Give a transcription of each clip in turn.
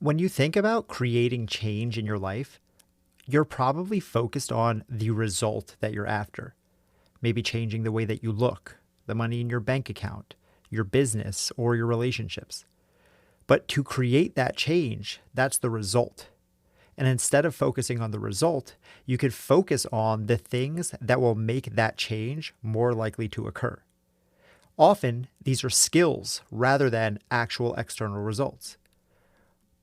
When you think about creating change in your life, you're probably focused on the result that you're after. Maybe changing the way that you look, the money in your bank account, your business, or your relationships. But to create that change, that's the result. And instead of focusing on the result, you could focus on the things that will make that change more likely to occur. Often, these are skills rather than actual external results.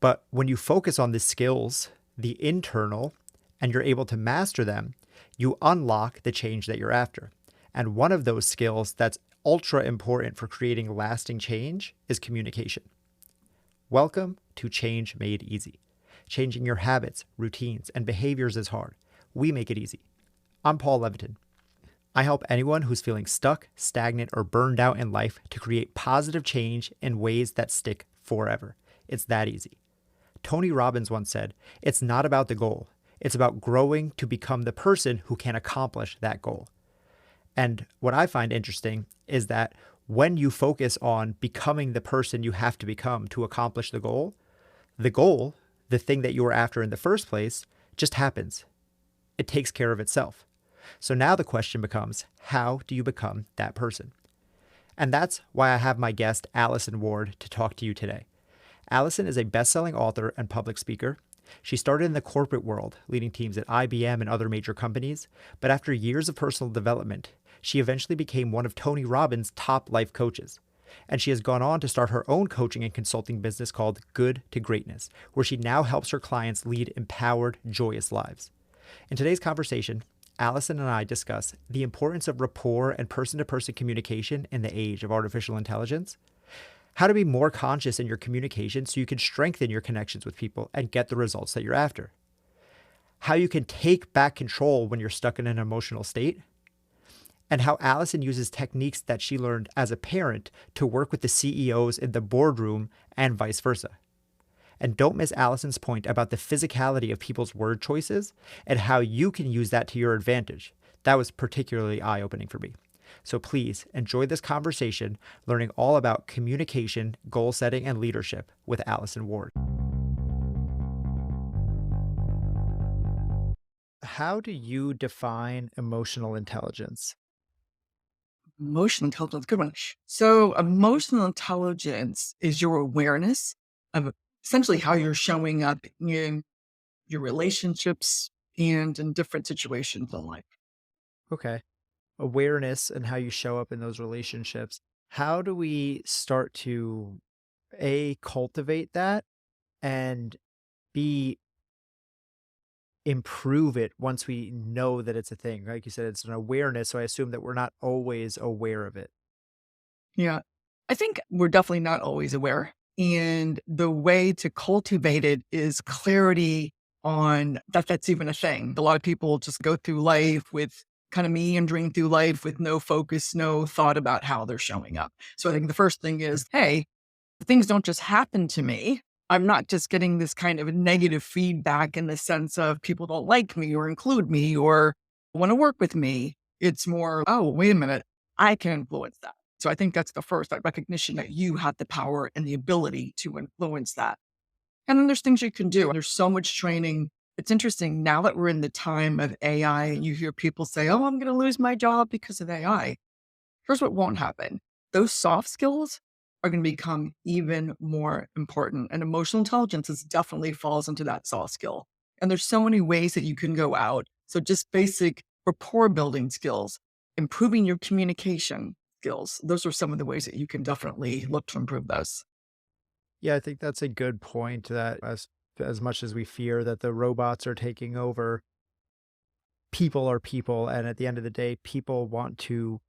But when you focus on the skills, the internal, and you're able to master them, you unlock the change that you're after. And one of those skills that's ultra important for creating lasting change is communication. Welcome to Change Made Easy. Changing your habits, routines, and behaviors is hard. We make it easy. I'm Paul Levitin. I help anyone who's feeling stuck, stagnant, or burned out in life to create positive change in ways that stick forever. It's that easy. Tony Robbins once said, "It's not about the goal. It's about growing to become the person who can accomplish that goal." And what I find interesting is that when you focus on becoming the person you have to become to accomplish the goal, the thing that you were after in the first place, just happens. It takes care of itself. So now the question becomes, how do you become that person? And that's why I have my guest, Allyson Ward, to talk to you today. Allyson is a best-selling author and public speaker. She started in the corporate world, leading teams at IBM and other major companies. But after years of personal development, she eventually became one of Tony Robbins' top life coaches. And she has gone on to start her own coaching and consulting business called Good to Greatness, where she now helps her clients lead empowered, joyous lives. In today's conversation, Allyson and I discuss the importance of rapport and person-to-person communication in the age of artificial intelligence, how to be more conscious in your communication so you can strengthen your connections with people and get the results that you're after, how you can take back control when you're stuck in an emotional state, and how Allyson uses techniques that she learned as a parent to work with the CEOs in the boardroom and vice versa. And don't miss Allyson's point about the physicality of people's word choices and how you can use that to your advantage. That was particularly eye-opening for me. So please enjoy this conversation, learning all about communication, goal setting, and leadership with Allyson Ward. How do you define emotional intelligence? Emotional intelligence, good one. So emotional intelligence is your awareness of essentially how you're showing up in your relationships and in different situations in life. Okay. Awareness and how you show up in those relationships. How do we start to cultivate that and B, improve it once we know that it's a thing? Like you said, it's an awareness. So I assume that we're not always aware of it. Yeah. I think we're definitely not always aware. And the way to cultivate it is clarity on that's even a thing. A lot of people just go through life with kind of meandering through life with no focus, no thought about how they're showing up. So I think the first thing is, hey, things don't just happen to me. I'm not just getting this kind of negative feedback in the sense of people don't like me or include me or want to work with me. It's more, oh, wait a minute, I can influence that. So I think that's the first, that recognition that you have the power and the ability to influence that. And then there's things you can do. There's so much training. It's interesting now that we're in the time of AI and you hear people say, oh, I'm going to lose my job because of AI. Here's what won't happen. Those soft skills are going to become even more important. And emotional intelligence definitely falls into that soft skill. And there's so many ways that you can go out. So just basic rapport building skills, improving your communication skills. Those are some of the ways that you can definitely look to improve those. Yeah, I think that's a good point that as much as we fear that the robots are taking over, people are people. And at the end of the day, people want to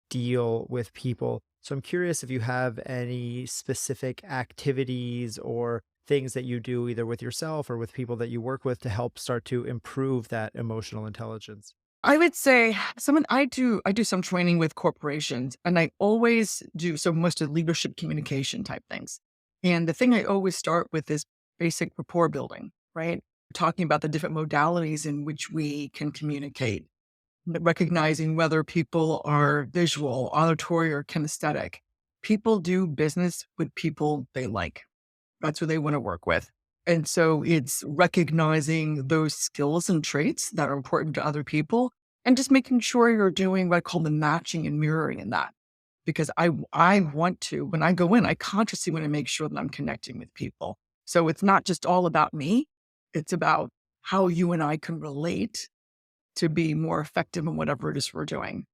deal with people. So I'm curious if you have any specific activities or things that you do either with yourself or with people that you work with to help start to improve that emotional intelligence. I would say I do some training with corporations and I always do so most of leadership communication type things. And the thing I always start with is basic rapport building, right? Talking about the different modalities in which we can communicate, recognizing whether people are visual, auditory, or kinesthetic. People do business with people they like. That's who they want to work with. And so it's recognizing those skills and traits that are important to other people and just making sure you're doing what I call the matching and mirroring in that. Because I want to, when I go in, I consciously want to make sure that I'm connecting with people. So it's not just all about me. It's about how you and I can relate to be more effective in whatever it is we're doing.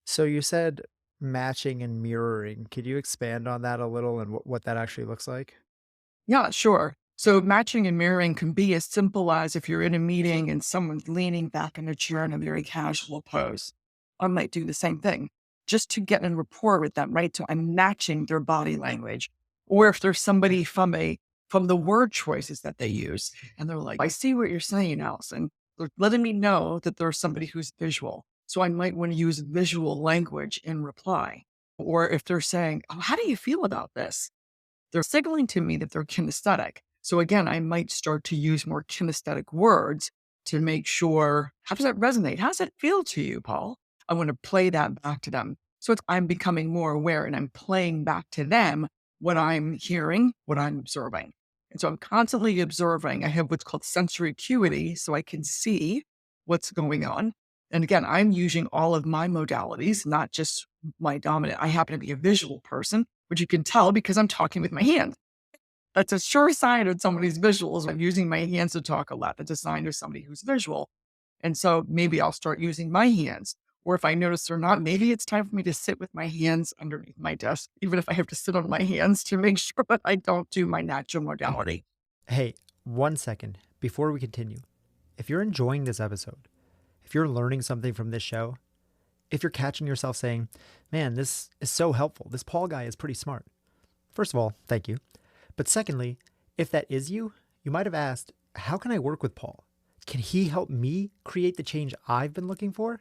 So you said matching and mirroring. Could you expand on that a little and what that actually looks like? Yeah, sure. So matching and mirroring can be as simple as if you're in a meeting and someone's leaning back in a chair in a very casual pose. I might do the same thing just to get in rapport with them, right? So I'm matching their body language. Or if there's somebody from the word choices that they use, and they're like, I see what you're saying, Allison. They're letting me know that there's somebody who's visual. So I might want to use visual language in reply. Or if they're saying, oh, how do you feel about this? They're signaling to me that they're kinesthetic. So again, I might start to use more kinesthetic words to make sure, how does that resonate? How does that feel to you, Paul? I want to play that back to them. So I'm becoming more aware and I'm playing back to them what I'm hearing, what I'm observing. And so I'm constantly observing. I have what's called sensory acuity, so I can see what's going on. And again, I'm using all of my modalities, not just my dominant. I happen to be a visual person, which you can tell because I'm talking with my hands. That's a sure sign of somebody's visual is I'm using my hands to talk a lot. That's a sign of somebody who's visual. And so maybe I'll start using my hands. Or if I notice they're not, maybe it's time for me to sit with my hands underneath my desk, even if I have to sit on my hands to make sure that I don't do my natural modality. Hey, 1 second before we continue. If you're enjoying this episode, if you're learning something from this show, if you're catching yourself saying, man, this is so helpful, this Paul guy is pretty smart. First of all, thank you. But secondly, if that is you, you might have asked, how can I work with Paul? Can he help me create the change I've been looking for?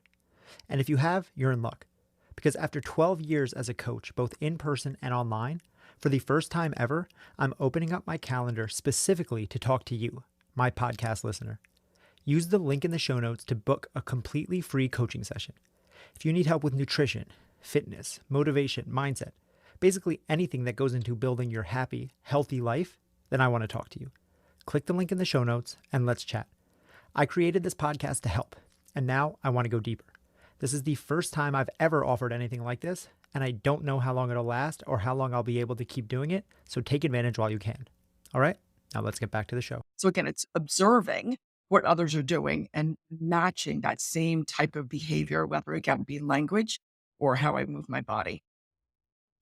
And if you have, you're in luck. Because after 12 years as a coach, both in person and online, for the first time ever, I'm opening up my calendar specifically to talk to you, my podcast listener. Use the link in the show notes to book a completely free coaching session. If you need help with nutrition, fitness, motivation, mindset, basically anything that goes into building your happy, healthy life, then I want to talk to you. Click the link in the show notes and let's chat. I created this podcast to help, and now I want to go deeper. This is the first time I've ever offered anything like this, and I don't know how long it'll last or how long I'll be able to keep doing it, so take advantage while you can. All right, now let's get back to the show. So again, it's observing what others are doing and matching that same type of behavior, whether it can be language or how I move my body.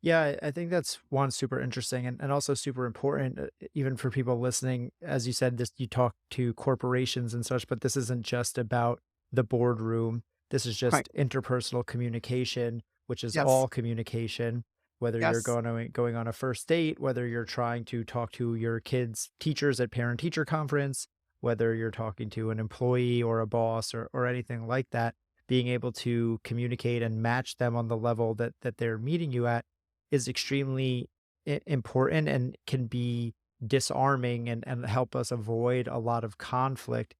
Yeah, I think that's one super interesting and also super important, even for people listening. As you said, this you talk to corporations and such, but this isn't just about the boardroom. This is Right. just interpersonal communication, which is Yes. all communication, whether you're Yes. going on a first date, whether you're trying to talk to your kids' teachers at parent-teacher conference, whether you're talking to an employee or a boss or anything like that, being able to communicate and match them on the level that they're meeting you at is extremely important and can be disarming and help us avoid a lot of conflict.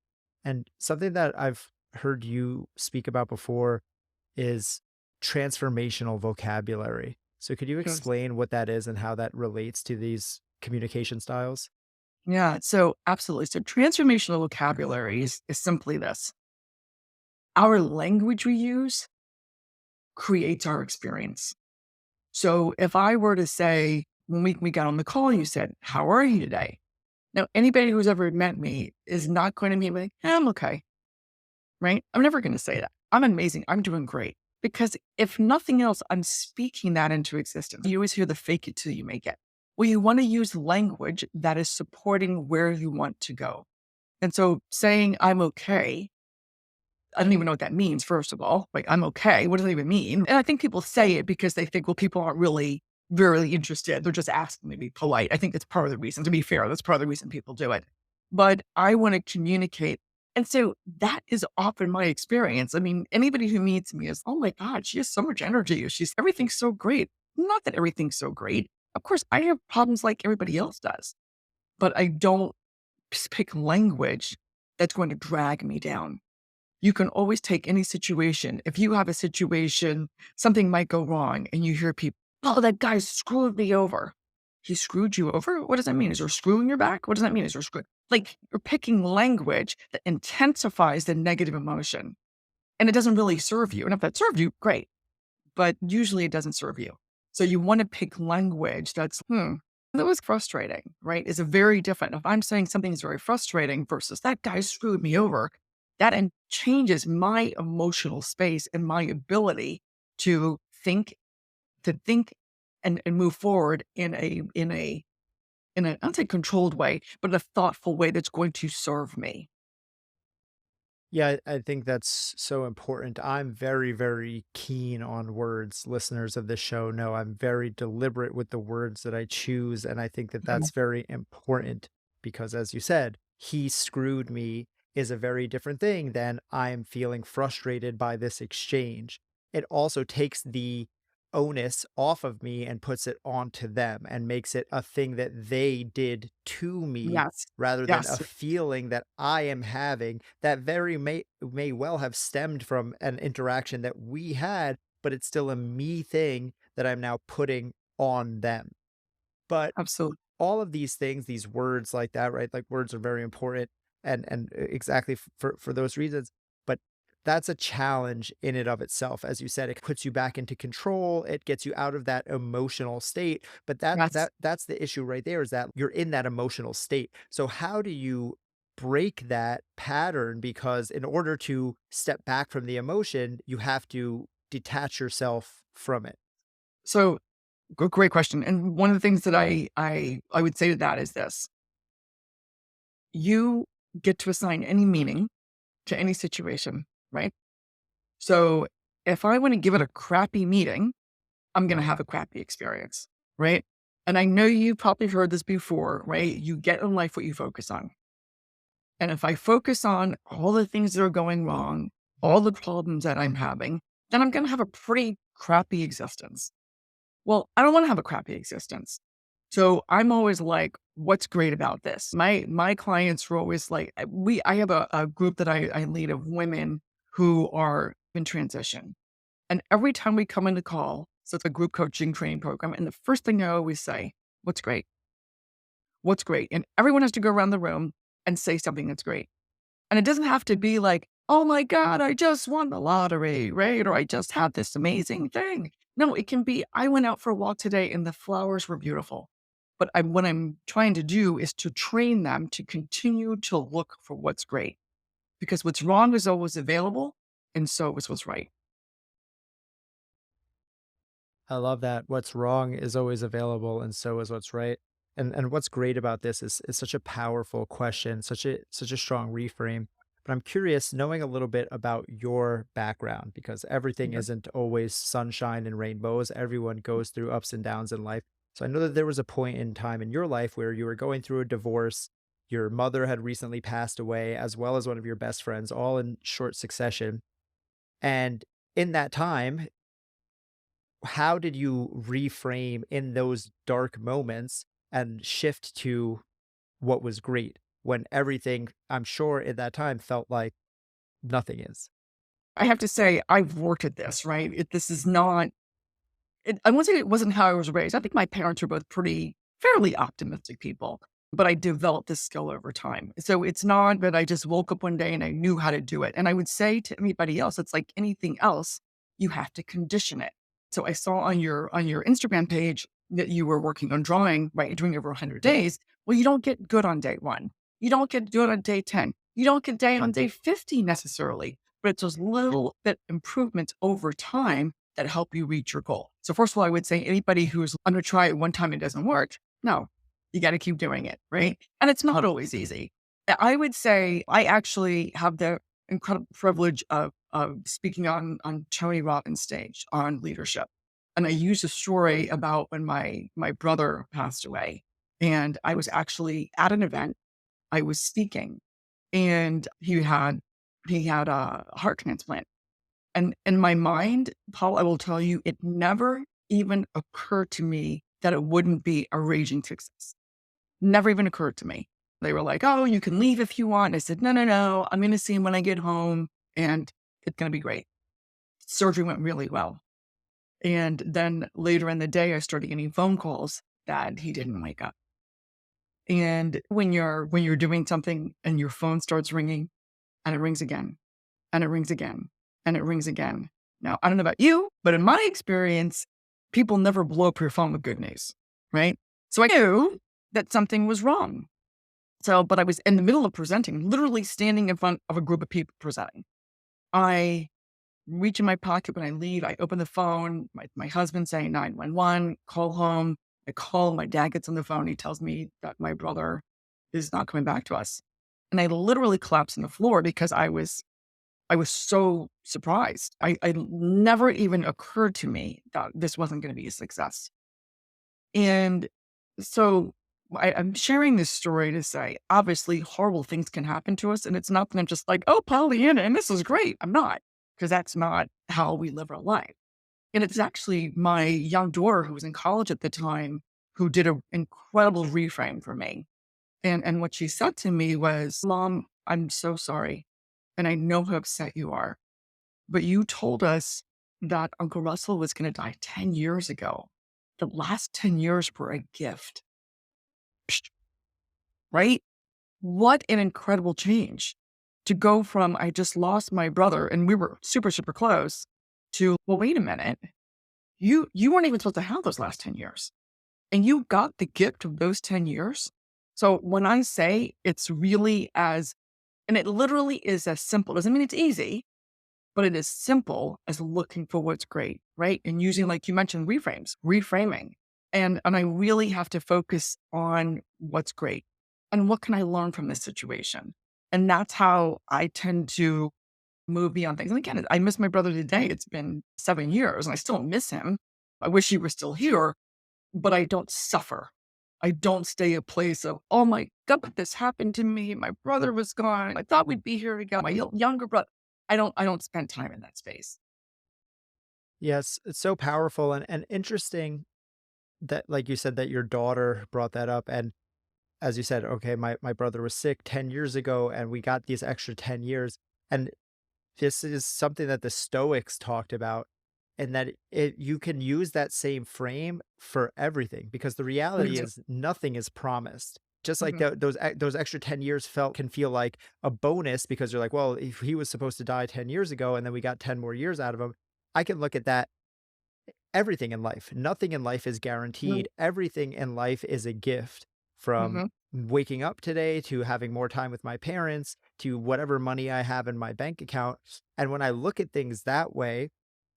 And something that I've heard you speak about before is transformational vocabulary. So could you Yes. explain what that is and how that relates to these communication styles? Yeah. So absolutely. So transformational vocabulary is simply this. Our language we use creates our experience. So if I were to say, when we got on the call, you said, how are you today? Now, anybody who's ever met me is not going to be like, I'm okay, right? I'm never going to say that. I'm amazing. I'm doing great. Because if nothing else, I'm speaking that into existence. You always hear the fake it till you make it. Well, you want to use language that is supporting where you want to go. And so saying I'm okay, I don't even know what that means, first of all. Like, I'm okay. What does that even mean? And I think people say it because they think, well, people aren't really interested. They're just asking to be polite. I think that's part of the reason. To be fair, that's part of the reason people do it. But I want to communicate. And so that is often my experience. I mean, anybody who meets me is, oh my God, she has so much energy. Everything's so great. Not that everything's so great. Of course, I have problems like everybody else does, but I don't pick language that's going to drag me down. You can always take any situation. If you have a situation, something might go wrong and you hear people, oh, that guy screwed me over. he screwed you over? What does that mean? Is there a screw in your back? What does that mean? Is there a screw? Like, you're picking language that intensifies the negative emotion, and it doesn't really serve you. And if that served you, great. But usually it doesn't serve you. So you want to pick language that's, that was frustrating, right? Is a very different. If I'm saying something is very frustrating versus that guy screwed me over, that changes my emotional space and my ability to think, and move forward in a, I don't say controlled way, but in a thoughtful way that's going to serve me. Yeah, I think that's so important. I'm very, very keen on words. Listeners of this show know I'm very deliberate with the words that I choose. And I think that Mhm. that's very important because, as you said, he screwed me is a very different thing than I am feeling frustrated by this exchange. It also takes the onus off of me and puts it onto them and makes it a thing that they did to me Yes. rather than a Yes. feeling that I am having that very may well have stemmed from an interaction that we had, but it's still a me thing that I'm now putting on them. But Absolutely. all of these things, these words like that, right? Like words are very important and exactly for those reasons. But that's a challenge in and of itself. As you said, it puts you back into control. It gets you out of that emotional state. But Yes. that's the issue right there is that you're in that emotional state. So how do you break that pattern? Because in order to step back from the emotion, you have to detach yourself from it. So great question. And one of the things that I would say to that is this: you get to assign any meaning to any situation, right? So if I want to give it a crappy meaning, I'm going to have a crappy experience, right? And I know you've probably heard this before, right? You get in life what you focus on. And if I focus on all the things that are going wrong, all the problems that I'm having, then I'm going to have a pretty crappy existence. Well, I don't want to have a crappy existence. So I'm always like, what's great about this? My clients are always like, I have a group that I lead of women who are in transition. And every time we come in the call, so it's a group coaching training program, and the first thing I always say, what's great? What's great? And everyone has to go around the room and say something that's great. And it doesn't have to be like, oh my God, I just won the lottery, right? Or I just had this amazing thing. No, it can be, I went out for a walk today and the flowers were beautiful. But what I'm trying to do is to train them to continue to look for what's great, because what's wrong is always available. And so is what's right. I love that. What's wrong is always available, and so is what's right. And what's great about this is such a powerful question, such a strong reframe. But I'm curious, knowing a little bit about your background, because everything Mhm. isn't always sunshine and rainbows. Everyone goes through ups and downs in life. So I know that there was a point in time in your life where you were going through a divorce. Your mother had recently passed away, as well as one of your best friends, all in short succession. And in that time, how did you reframe in those dark moments and shift to what was great when everything, I'm sure at that time, felt like nothing is? I have to say, I've worked at this, right? This is not, I won't say it wasn't how I was raised. I think my parents were both fairly optimistic people, but I developed this skill over time. So it's not that I just woke up one day and I knew how to do it. And I would say to anybody else, it's like anything else, you have to condition it. So I saw on your Instagram page that you were working on drawing, right? You're doing over 100 days. Well, you don't get good on day one. You don't get good on day 10. You don't get day on day 50 necessarily, but it's those little bit improvements over time that help you reach your goal. So first of all, I would say anybody who's going to try it one time and it doesn't work, no, you got to keep doing it, right? And it's not always easy. I would say I actually have the incredible privilege of speaking on Tony Robbins' stage on leadership. And I used a story about when my brother passed away. And I was actually at an event, I was speaking, and he had a heart transplant. And in my mind, Paul, I will tell you, it never even occurred to me that it wouldn't be a raging success. Never even occurred to me. They were like, oh, you can leave if you want. I said, no, no, no. I'm going to see him when I get home and it's going to be great. Surgery went really well. And then later in the day, I started getting phone calls that he didn't wake up. And when you're doing something and your phone starts ringing and it rings again and it rings again and it rings again. Now, I don't know about you, but in my experience, people never blow up your phone with good news, right? So I knew that something was wrong. So, but I was in the middle of presenting, literally standing in front of a group of people presenting. I reach in my pocket when I leave. I open the phone. My husband saying 911, call home. I call. My dad gets on the phone. He tells me that my brother is not coming back to us. And I literally collapsed on the floor because I was so surprised. I never even occurred to me that this wasn't going to be a success. And so I'm sharing this story to say, obviously, horrible things can happen to us. And it's not that I'm just like, oh, Pollyanna, and this is great. I'm not, because that's not how we live our life. And it's actually my young daughter who was in college at the time who did an incredible reframe for me. And what she said to me was, Mom, I'm so sorry. And I know how upset you are. But you told us that Uncle Russell was going to die 10 years ago. The last 10 years were a gift. Psh, right? What an incredible change to go from, I just lost my brother and we were super, super close to, well, wait a minute. You weren't even supposed to have those last 10 years. And you got the gift of those 10 years. So when I say it's really and it literally is as simple, doesn't mean it's easy, but it is simple as looking for what's great, right? And using, like you mentioned, reframing. And I really have to focus on what's great and what can I learn from this situation? And that's how I tend to move beyond things. And again, I miss my brother today. It's been 7 years and I still miss him. I wish he were still here, but I don't suffer. I don't stay a place of, oh my God, this happened to me. My brother was gone. I thought we'd be here again. My younger brother. I don't spend time in that space. Yes, it's so powerful and interesting that, like you said, that your daughter brought that up. And as you said, okay, my brother was sick 10 years ago and we got these extra 10 years. And this is something that the Stoics talked about, and that you can use that same frame for everything, because the reality is nothing is promised. Just like Mhm. those extra 10 years can feel like a bonus, because you're like, well, if he was supposed to die 10 years ago and then we got 10 more years out of him, I can look at that. Everything in life, nothing in life is Mhm. guaranteed. Everything in life is a gift, from Mhm. waking up today to having more time with my parents to whatever money I have in my bank account. And when I look at things that way,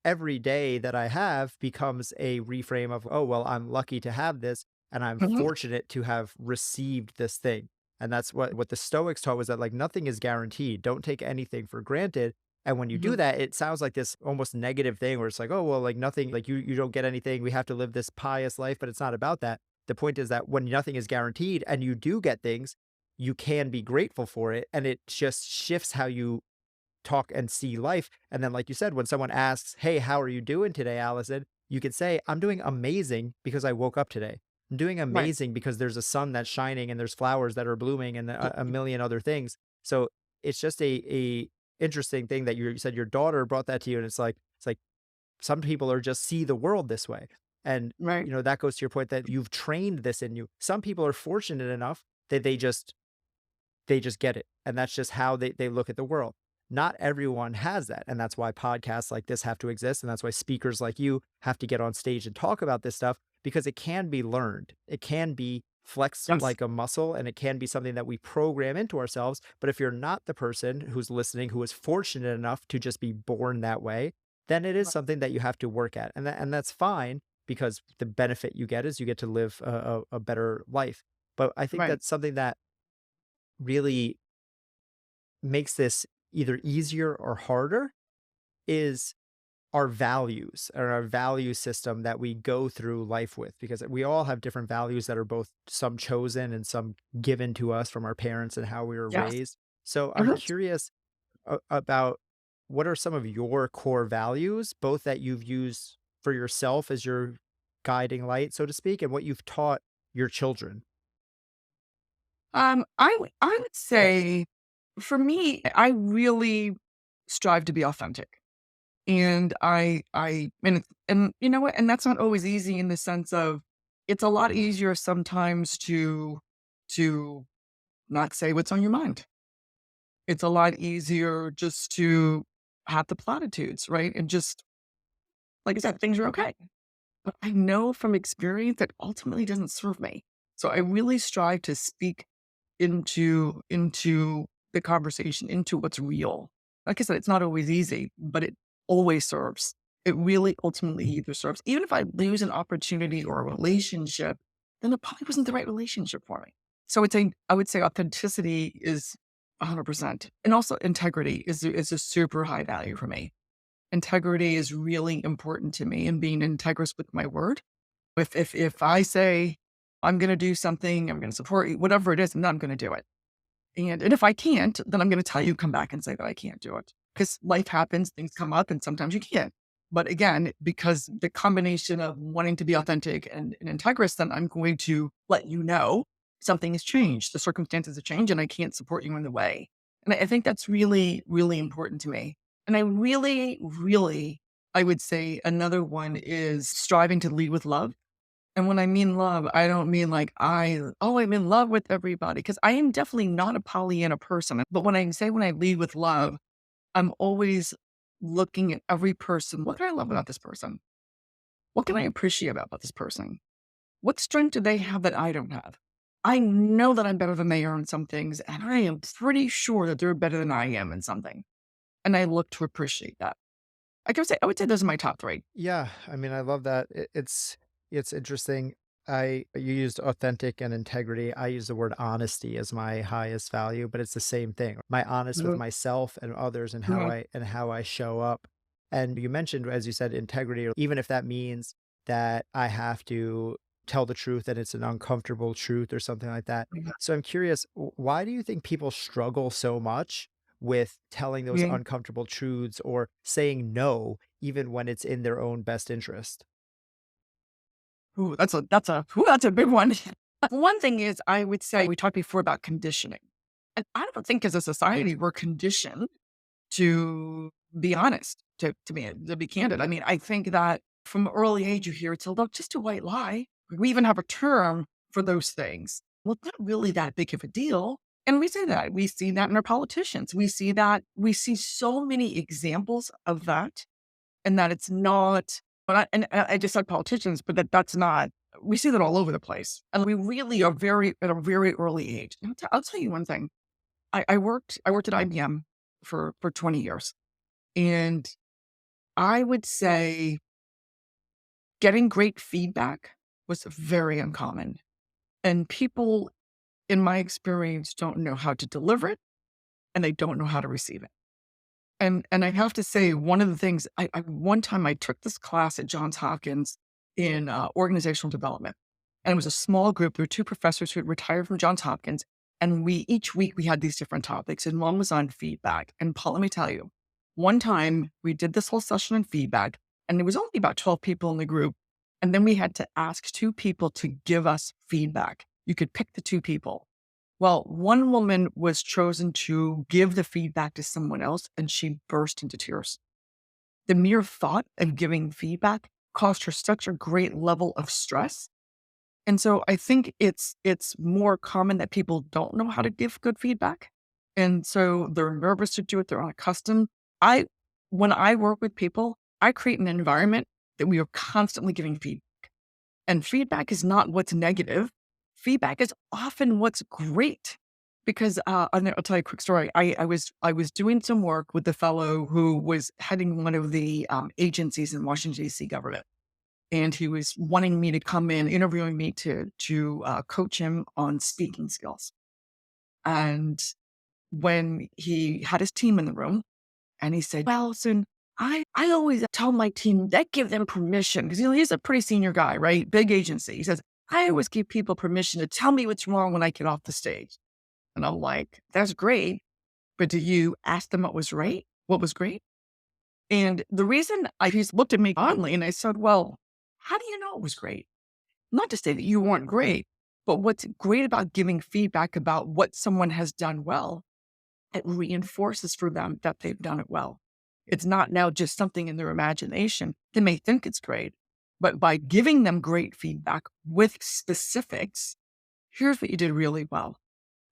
every day that I have becomes a reframe of, oh, well, I'm lucky to have this and I'm Mhm. fortunate to have received this thing. And that's what the Stoics taught, was that, like, nothing is guaranteed. Don't take anything for granted. And when you do Mhm. that, it sounds like this almost negative thing where it's like, oh, well, like nothing, like you don't get anything. We have to live this pious life, but it's not about that. The point is that when nothing is guaranteed and you do get things, you can be grateful for it. And it just shifts how you talk and see life. And then, like you said, when someone asks, hey, how are you doing today, Allison? You can say, I'm doing amazing because I woke up today. I'm doing Right. amazing because there's a sun that's shining and there's flowers that are blooming and a million other things. So it's just a interesting thing that you said your daughter brought that to you. And it's like some people are just see the world this way. And, Right. that goes to your point that you've trained this in you. Some people are fortunate enough that they just get it. And that's just how they look at the world. Not everyone has that. And that's why podcasts like this have to exist. And that's why speakers like you have to get on stage and talk about this stuff, because it can be learned. It can be flexed Yes. like a muscle, and it can be something that we program into ourselves. But if you're not the person who's listening who is fortunate enough to just be born that way, then it is Right. something that you have to work at. And that's fine, because the benefit you get is you get to live a better life. But I think Right. that's something that really makes this either easier or harder, is our values or our value system that we go through life with, because we all have different values that are both some chosen and some given to us from our parents and how we were Yes. raised. So I'm Mhm. curious about, what are some of your core values, both that you've used for yourself as your guiding light, so to speak, and what you've taught your children? I would say for me, I really strive to be authentic. And and you know what? And that's not always easy in the sense of it's a lot easier sometimes to not say what's on your mind. It's a lot easier just to have the platitudes, right? And just, like I said, things are okay. But I know from experience that ultimately doesn't serve me. So I really strive to speak into the conversation, into what's real. Like I said, it's not always easy, but it always serves. It really ultimately either serves. Even if I lose an opportunity or a relationship, then it probably wasn't the right relationship for me. So I would say authenticity is 100%. And also integrity is a super high value for me. Integrity is really important to me, and being integrous with my word. If I say I'm going to do something, I'm going to support you, whatever it is, then I'm going to do it. And if I can't, then I'm going to tell you, come back and say that I can't do it, because life happens, things come up, and sometimes you can't. But again, because the combination of wanting to be authentic and integrous, then I'm going to let you know something has changed, the circumstances have changed, and I can't support you in the way. And I think that's really, really important to me. And I really, really, I would say another one is striving to lead with love. And when I mean love, I don't mean like I'm in love with everybody, because I am definitely not a Pollyanna person. But when I lead with love, I'm always looking at every person. What can I love about this person? What can I appreciate about this person? What strength do they have that I don't have? I know that I'm better than they are in some things, and I am pretty sure that they're better than I am in something. And I look to appreciate that. I would say those are my top three. Yeah, I mean, I love that. It's interesting. You used authentic and integrity. I use the word honesty as my highest value, but it's the same thing. My honest with Mhm, myself and others and mhm, how I show up. And you mentioned, as you said, integrity, even if that means that I have to tell the truth and it's an uncomfortable truth or something like that. mhm. So I'm curious, why do you think people struggle so much with telling those Yeah. uncomfortable truths or saying no, even when it's in their own best interest? Ooh, that's a big one. One thing is, I would say we talked before about conditioning. And I don't think as a society we're conditioned to be honest, to be candid. I mean, I think that from early age you hear it's just a white lie. We even have a term for those things. Well, it's not really that big of a deal. And we say that. We see that in our politicians. We see so many examples of that, and that it's not, I just said politicians, but that's not, we see that all over the place. And we really are at a very early age. And I'll tell you one thing. I worked at IBM for 20 years. And I would say getting great feedback was very uncommon. And people, in my experience, don't know how to deliver it, and they don't know how to receive it. And I have to say, one of the things one time I took this class at Johns Hopkins in organizational development, and it was a small group. There were two professors who had retired from Johns Hopkins, and each week we had these different topics, and one was on feedback. And Paul, let me tell you, one time we did this whole session on feedback, and there was only about 12 people in the group, and then we had to ask two people to give us feedback. You could pick the two people. Well, one woman was chosen to give the feedback to someone else, and she burst into tears. The mere thought of giving feedback caused her such a great level of stress. And so I think it's more common that people don't know how to give good feedback. And so they're nervous to do it, they're unaccustomed. I When I work with people, I create an environment that we are constantly giving feedback. And feedback is not what's negative. Feedback is often what's great. Because I'll tell you a quick story. I was doing some work with the fellow who was heading one of the agencies in Washington D.C. government, and he was wanting me to come in, interviewing me to coach him on speaking skills. And when he had his team in the room, and he said, "Well, listen, I always tell my team that give them permission," because he's a pretty senior guy, right? Big agency. He says, "I always give people permission to tell me what's wrong when I get off the stage." And I'm like, "That's great, but do you ask them what was right? What was great?" And the reason he's looked at me oddly, and I said, "Well, how do you know it was great? Not to say that you weren't great, but what's great about giving feedback about what someone has done well, it reinforces for them that they've done it well. It's not now just something in their imagination. They may think it's great, But by giving them great feedback with specifics, here's what you did really well.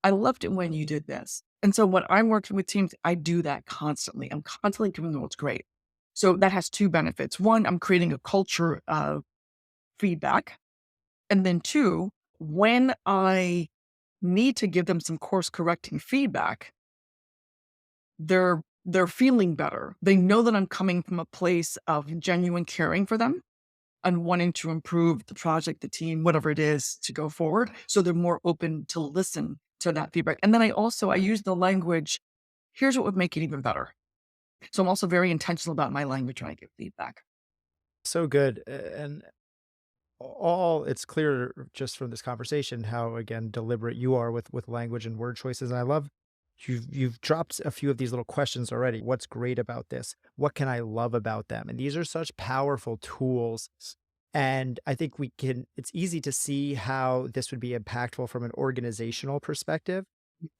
I loved it when you did this. And so when I'm working with teams, I do that constantly. I'm constantly giving them what's great. So that has two benefits. One, I'm creating a culture of feedback. And then two, when I need to give them some course correcting feedback, they're feeling better. They know that I'm coming from a place of genuine caring for them and wanting to improve the project, the team, whatever it is to go forward. So they're more open to listen to that feedback. And then I use the language, here's what would make it even better. So I'm also very intentional about my language when I give feedback. So good. And all it's clear just from this conversation how again deliberate you are with language and word choices. And I love you've dropped a few of these little questions already. What's great about this? What can I love about them? And these are such powerful tools. And I think it's easy to see how this would be impactful from an organizational perspective.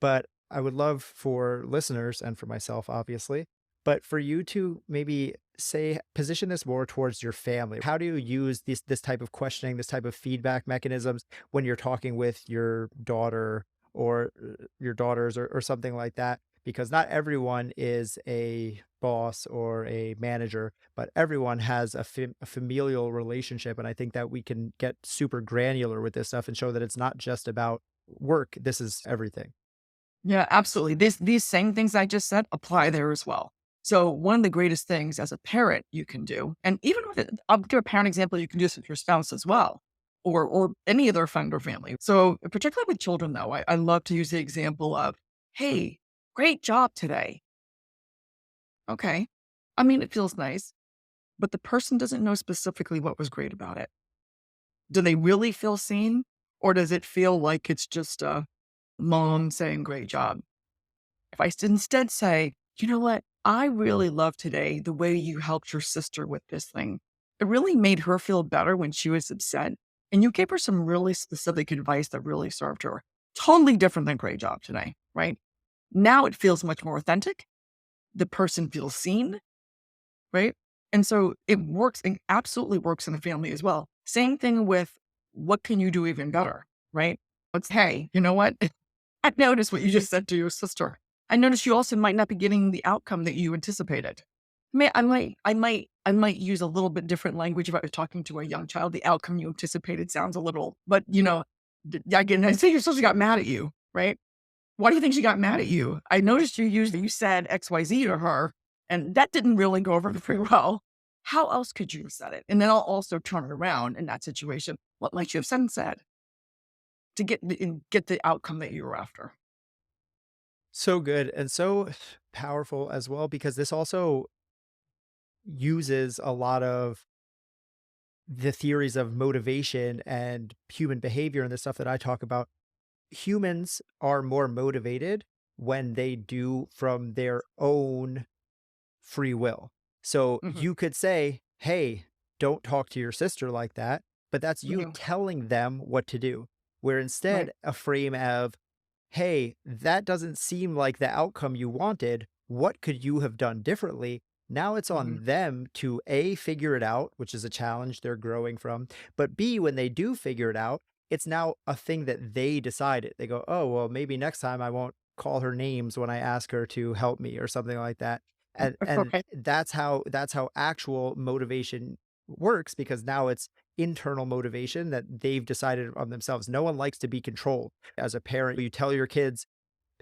But I would love for listeners and for myself, obviously, but for you to maybe say, position this more towards your family. How do you use this type of questioning, this type of feedback mechanisms when you're talking with your daughter or your daughters or something like that? Because not everyone is a boss or a manager, but everyone has a familial relationship. And I think that we can get super granular with this stuff and show that it's not just about work. This is everything. Yeah, absolutely. These same things I just said apply there as well. So one of the greatest things as a parent you can do, and even with it, I'll give a parent example, you can do this with your spouse as well, or any other friend or family. So particularly with children though, I love to use the example of, hey, great job today. Okay. I mean, it feels nice, but the person doesn't know specifically what was great about it. Do they really feel seen? Or does it feel like it's just a mom saying great job? If I instead say, you know what? I really love today the way you helped your sister with this thing. It really made her feel better when she was upset. And you gave her some really specific advice that really served her. Totally different than great job today, right? Now it feels much more authentic. The person feels seen, right? And so it works and absolutely works in the family as well. Same thing with what can you do even better, right? It's, hey, you know what? I noticed what you just said to your sister. I noticed you also might not be getting the outcome that you anticipated. I might use a little bit different language if I was talking to a young child. The outcome you anticipated sounds a little, but again, I say your sister got mad at you, right? Why do you think she got mad at you? I noticed you said XYZ to her, and that didn't really go over very well. How else could you have said it? And then I'll also turn it around in that situation. What might you have said and said to get the outcome that you were after? So good and so powerful as well, because this also uses a lot of the theories of motivation and human behavior and the stuff that I talk about. Humans are more motivated when they do from their own free will. So Hmm. you could say, hey, don't talk to your sister like that, but that's you Hmm. telling them what to do. Where Right. instead, a frame of, hey, that doesn't seem like the outcome you wanted. What could you have done differently? Now it's Hmm. on them to A, figure it out, which is a challenge they're growing from. But B, when they do figure it out, it's now a thing that they decided. They go, oh, well, maybe next time I won't call her names when I ask her to help me or something like that. And Okay. that's how actual motivation works, because now it's internal motivation that they've decided on themselves. No one likes to be controlled. As a parent, you tell your kids,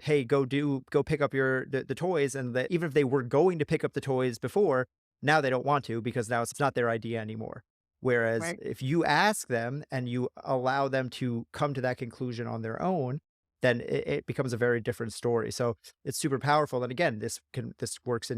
hey, go pick up the toys, and that even if they were going to pick up the toys before, now they don't want to because now it's not their idea anymore. Whereas Right. if you ask them and you allow them to come to that conclusion on their own, then it becomes a very different story. So it's super powerful. And again, this works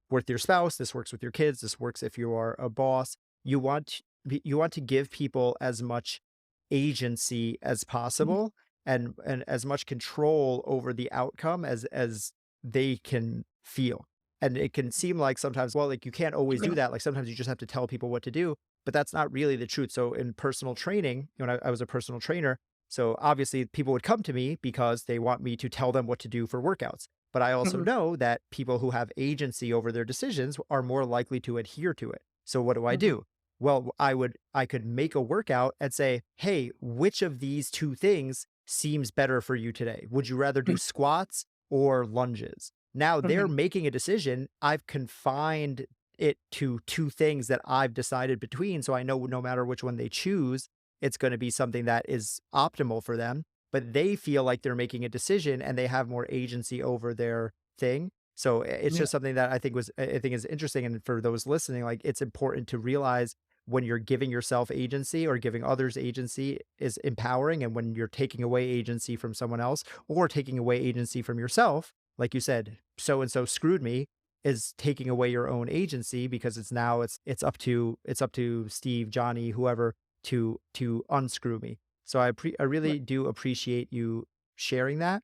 with your spouse, this works with your kids, this works if you are a boss. You want to give people as much agency as Mhm. possible, and as much control over the outcome as they can feel. And it can seem like sometimes, well, like you can't always do Yeah. that. Like sometimes you just have to tell people what to do, but that's not really the truth. So in personal training, I was a personal trainer. So obviously people would come to me because they want me to tell them what to do for workouts. But I also Mhm. know that people who have agency over their decisions are more likely to adhere to it. So what do I Mhm. do? Well, I could make a workout and say, "Hey, which of these 2 things seems better for you today? Would you rather do squats or lunges?" Now they're Mhm. making a decision. I've confined it to 2 things that I've decided between, so I know no matter which one they choose, it's gonna be something that is optimal for them, but they feel like they're making a decision and they have more agency over their thing. So it's Yeah. just something that I think is interesting, and for those listening, like, it's important to realize when you're giving yourself agency or giving others agency is empowering, and when you're taking away agency from someone else or taking away agency from yourself, like you said, so and so screwed me, is taking away your own agency because it's up to Steve, Johnny, whoever to unscrew me. So I Right. really do appreciate you sharing that.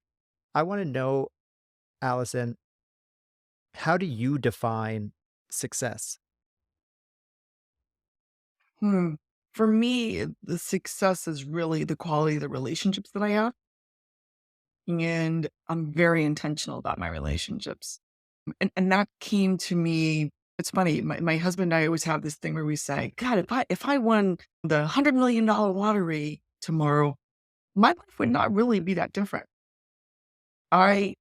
I want to know, Allison, how do you define success? Hmm. For me, the success is really the quality of the relationships that I have. And I'm very intentional about my relationships. And that came to me. It's funny. My husband and I always have this thing where we say, God, if I won the $100 million lottery tomorrow, my life would not really be that different. I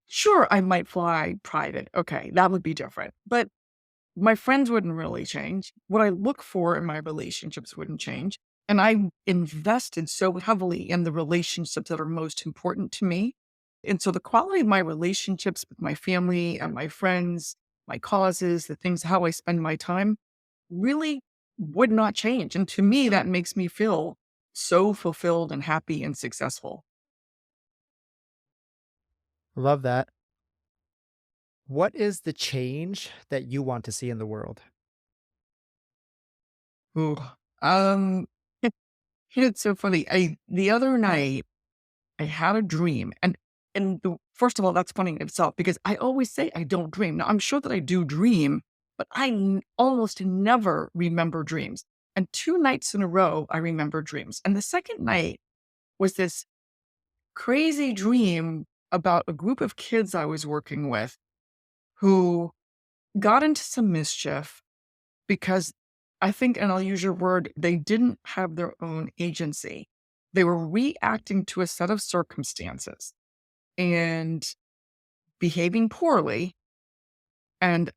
might fly private. Okay, that would be different. But my friends wouldn't really change. What I look for in my relationships wouldn't change. And I invested so heavily in the relationships that are most important to me. And so the quality of my relationships with my family and my friends, my causes, the things, how I spend my time really would not change. And to me, that makes me feel so fulfilled and happy and successful. Love that. What is the change that you want to see in the world? Ooh. Um, it's so funny. The other night I had a dream, and first of all, that's funny in itself because I always say I don't dream. Now I'm sure that I do dream, but almost never remember dreams. And 2 nights in a row, I remember dreams. And the second night was this crazy dream about a group of kids I was working with who got into some mischief because I think, and I'll use your word, they didn't have their own agency. They were reacting to a set of circumstances and behaving poorly. And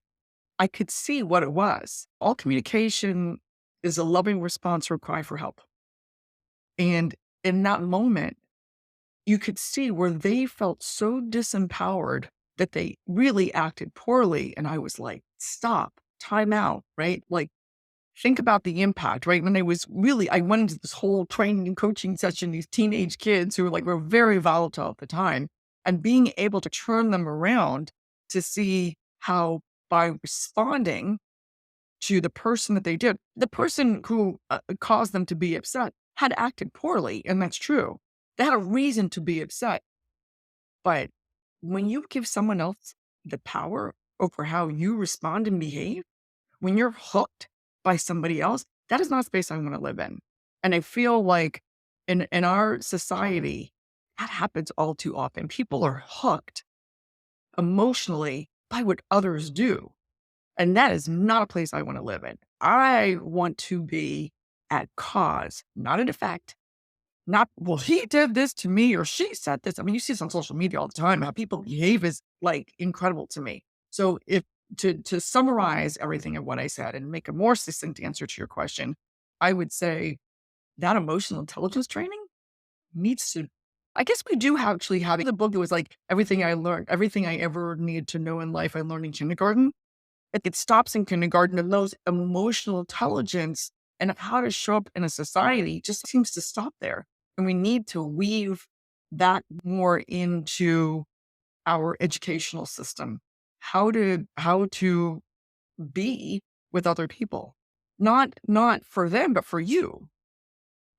I could see what it was. All communication is a loving response or cry for help. And in that moment, you could see where they felt so disempowered that they really acted poorly. And I was like, stop, time out, right? Like, think about the impact, right? When I went into this whole training and coaching session, these teenage kids who were very volatile at the time, and being able to turn them around to see how by responding to the person that they did, the person who caused them to be upset had acted poorly. And that's true. They had a reason to be upset. But when you give someone else the power over how you respond and behave, when you're hooked by somebody else, that is not a space I wanna live in. And I feel like in our society, that happens all too often. People are hooked emotionally by what others do, and that is not a place I wanna live in. I want to be at cause, not an effect. Not, "Well, he did this to me," or "She said this." I mean, you see this on social media all the time. How people behave is, like, incredible to me. So if to summarize everything of what I said and make a more succinct answer to your question, I would say that emotional intelligence training needs to, I guess we do actually have the book that was like, everything I ever needed to know in life, I learned in kindergarten. It stops in kindergarten, and those emotional intelligence and how to show up in a society just seems to stop there. And we need to weave that more into our educational system. How to be with other people. Not for them, but for you.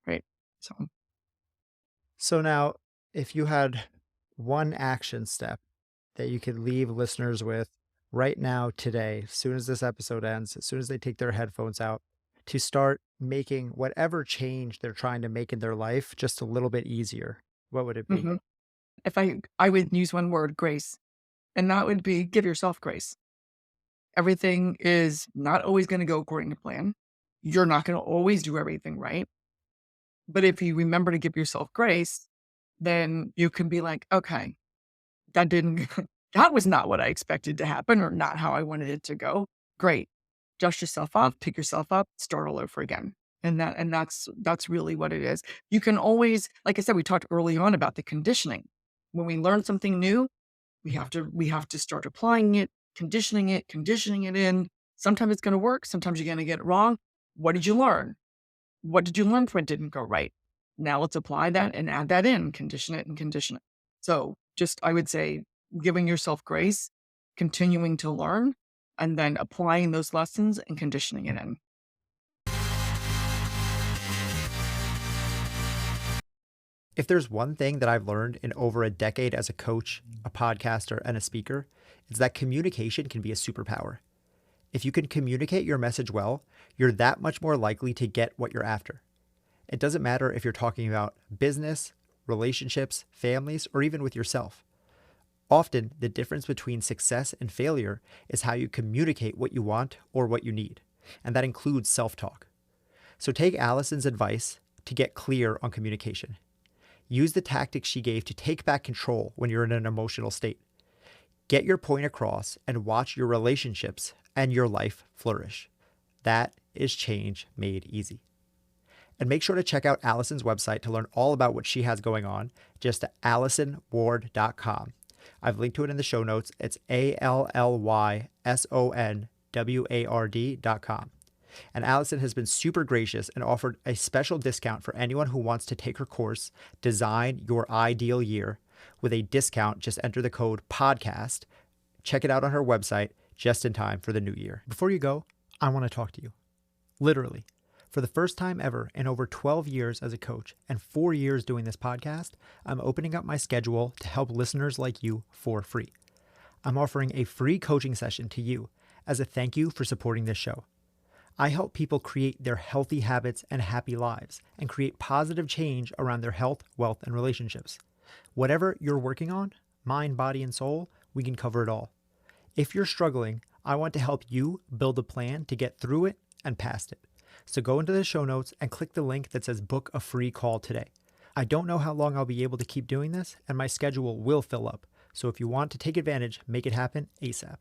Right. So So now, if you had one action step that you could leave listeners with right now, today, as soon as this episode ends, as soon as they take their headphones out, to start making whatever change they're trying to make in their life just a little bit easier, what would it be? mhm. If I would use one word, grace. And that would be give yourself grace. Everything is not always going to go according to plan. You're not going to always do everything right. But if you remember to give yourself grace, then you can be like, okay, that didn't, that was not what I expected to happen or not how I wanted it to go. Great. Dust yourself up, pick yourself up, start all over again. And that's really what it is. You can always, like I said, we talked early on about the conditioning. When we learn something new, we have to start applying it, conditioning it in. Sometimes it's going to work. Sometimes you're going to get it wrong. What did you learn? What did you learn when it didn't go right? Now let's apply that and add that in, condition it and condition it. So just, I would say, giving yourself grace, continuing to learn, and then applying those lessons and conditioning it in. If there's one thing that I've learned in over a decade as a coach, a podcaster, and a speaker, it's that communication can be a superpower. If you can communicate your message well, you're that much more likely to get what you're after. It doesn't matter if you're talking about business, relationships, families, or even with yourself. Often, the difference between success and failure is how you communicate what you want or what you need, and that includes self-talk. So take Allyson's advice to get clear on communication. Use the tactics she gave to take back control when you're in an emotional state. Get your point across and watch your relationships and your life flourish. That is change made easy. And make sure to check out Allyson's website to learn all about what she has going on, just at AllysonWard.com. I've linked to it in the show notes. It's ALLYSONWARD.com. And Allyson has been super gracious and offered a special discount for anyone who wants to take her course, Design Your Ideal Year. With a discount, just enter the code PODCAST. Check it out on her website just in time for the new year. Before you go, I want to talk to you. Literally. For the first time ever in over 12 years as a coach and 4 years doing this podcast, I'm opening up my schedule to help listeners like you for free. I'm offering a free coaching session to you as a thank you for supporting this show. I help people create their healthy habits and happy lives and create positive change around their health, wealth, and relationships. Whatever you're working on, mind, body, and soul, we can cover it all. If you're struggling, I want to help you build a plan to get through it and past it. So go into the show notes and click the link that says book a free call today. I don't know how long I'll be able to keep doing this, and my schedule will fill up. So if you want to take advantage, make it happen ASAP.